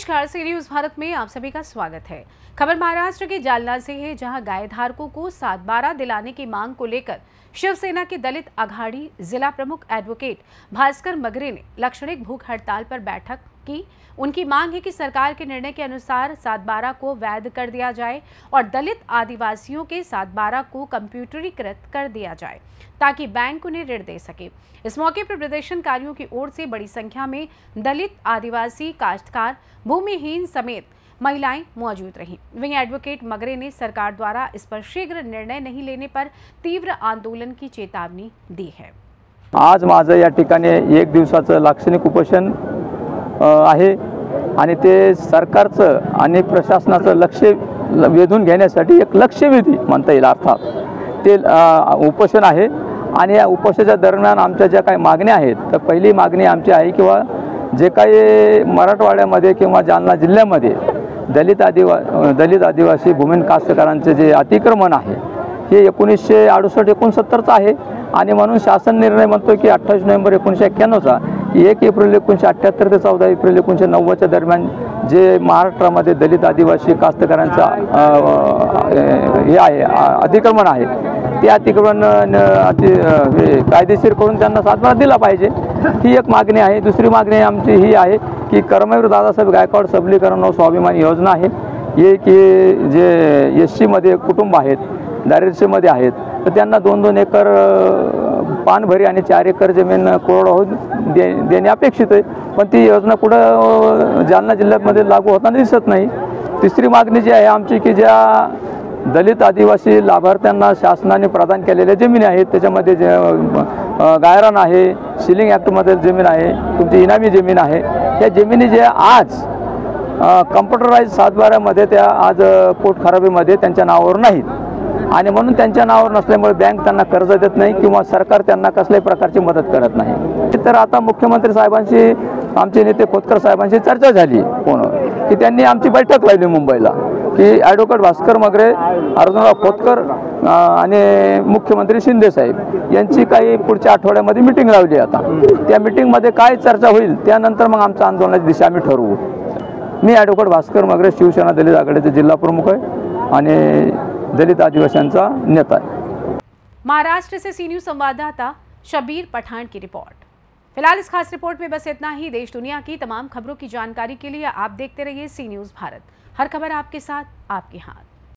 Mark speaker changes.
Speaker 1: नमस्कार, C news Bharat में आप सभी का स्वागत है। खबर महाराष्ट्र के जालना से है, जहां गाय धारकों को 7/12 दिलाने की मांग को लेकर शिवसेना के दलित अघाड़ी जिला प्रमुख एडवोकेट भास्कर मगरे ने लाक्षणिक भूख हड़ताल पर बैठक की। उनकी मांग है कि सरकार के निर्णय के अनुसार 7/12 को वैध कर दिया जाए और दलित आदिवासियों के 7/12 को कंप्यूटरीकृत कर दिया जाए ताकि बैंक उन्हें ऋण दे सके। इस मौके पर प्रदर्शनकारियों की ओर से बड़ी संख्या में दलित, आदिवासी, काश्तकार, भूमिहीन समेत महिलाएं मौजूद रहीं। वहीं एडवोकेट मगरे ने सरकार द्वारा इस पर शीघ्र निर्णय नहीं लेने पर तीव्र आंदोलन की चेतावनी दी है।
Speaker 2: आज माझं या ठिकाणी एक दिवसाचं लाक्षणिक उपोषण आहे आणि ते सरकारचं आणि प्रशासनाचं लक्ष वेधून घेण्यासाठी एक लक्षवेधी म्हणता येईल, अर्थात ते उपोषण आहे। आणि या उपोषणाच्या दरम्यान आमच्या ज्या काही मागण्या आहेत, तर पहिली मागणी आमची आहे किंवा जे काही मराठवाड्यामध्ये किंवा जालना जिल्ह्यामध्ये दलित आदिवासी भूमिहीन कास्तकारांचे जे अतिक्रमण आहे हे 1968-69चं आहे आणि म्हणून शासन निर्णय म्हणतो की 28 नोव्हेंबर 1991चा 1 एप्रिल 1978 ते 14 एप्रिल 1990च्या दरम्यान जे महाराष्ट्रामध्ये दलित आदिवासी कास्तकारांचा हे आहे अतिक्रमण आहे, ते अतिक्रमण कायदेशीर करून त्यांना 7/12 दिला पाहिजे, ही एक मागणी आहे। दुसरी मागणी आमची ही आहे की कर्मवीर दादासाहेब गायकवाड सबलीकरण व स्वाभिमानी योजना आहे, हे की जे SC मध्ये कुटुंब आहेत, दारिद्र्यमध्ये आहेत, तर त्यांना 2-2 एकर पानभरी आणि 4 एकर जमीन कोरडवाहू देणे अपेक्षित आहे, पण ती योजना कुठं जालना जिल्ह्यामध्ये लागू होताना दिसत नाही। तिसरी मागणी जी आहे आमची की ज्या दलित आदिवासी लाभार्थ्यांना शासनाने प्रदान केलेल्या जमिनी आहेत, त्याच्यामध्ये गायरान आहे, सिलिंग ॲक्टमध्ये जमीन आहे, तुमची इनामी जमीन आहे, या जमिनी ज्या आज कम्प्युटराइज 7/12 मध्ये त्या आज पोट खराबीमध्ये त्यांच्या नावावर नाहीत आणि म्हणून त्यांच्या नावावर नसल्यामुळे बँक त्यांना कर्ज देत नाही किंवा सरकार त्यांना कसल्याही प्रकारची मदत करत नाही। तर आता मुख्यमंत्री साहेबांशी, आमचे नेते खोतकर साहेबांशी चर्चा झाली की त्यांनी आमची बैठक लावली मुंबईला की ॲडव्होकेट भास्कर मगरे, अर्जुनराव खोतकर आणि मुख्यमंत्री शिंदे साहेब यांची काही पुढच्या आठवड्यामध्ये मीटिंग लावली। आता त्या मीटिंगमध्ये काय चर्चा होईल त्यानंतर मग आमच्या आंदोलनाची दिशा आम्ही ठरवू। मी ॲडव्होकेट भास्कर मगरे, शिवसेना दलित आघाडीचे जिल्हा प्रमुख आहे आणि दलित आदिवासियांचा नेता है।
Speaker 1: महाराष्ट्र से सी न्यूज संवाददाता शबीर पठान की रिपोर्ट। फिलहाल इस खास रिपोर्ट में बस इतना ही। देश दुनिया की तमाम खबरों की जानकारी के लिए आप देखते रहिए सी न्यूज भारत। हर खबर आपके साथ, आपके हाथ।